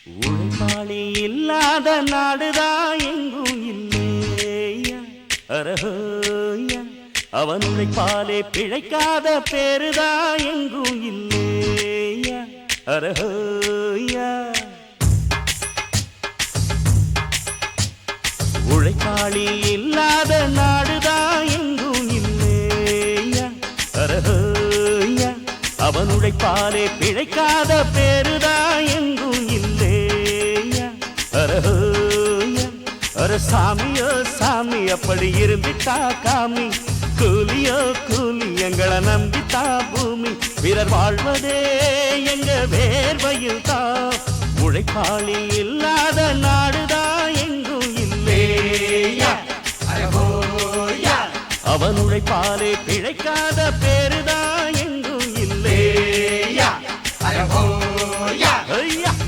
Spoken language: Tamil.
உழைப்பாளி இல்லாத நாடுதான் எங்கும் இல்லையா அரஹோயா அவன் உழைப்பாலே பிழைக்காத பேருதான் எங்கும் இல்லையா அரஹோயா உழைப்பாளி இல்லாத நாடுதான் எங்கும் இல்லையா அரஹோயா அவன் உழைப்பாலே பிழைக்காத பேருதான் எங்கும் இல்லையா அரஹோயா அர சாமியோ சாமி அப்படி இருந்துட்டா காமி கூலியோ கூலி எங்களை நம்பித்தா பூமி பிறர் வாழ்வதே எங்க வேர்வையில் தான் உழைப்பாளி இல்லாத நாடுதான் எங்கும் இல்லையா அவன் உழைப்பாலே பிழைக்காத பேருதான்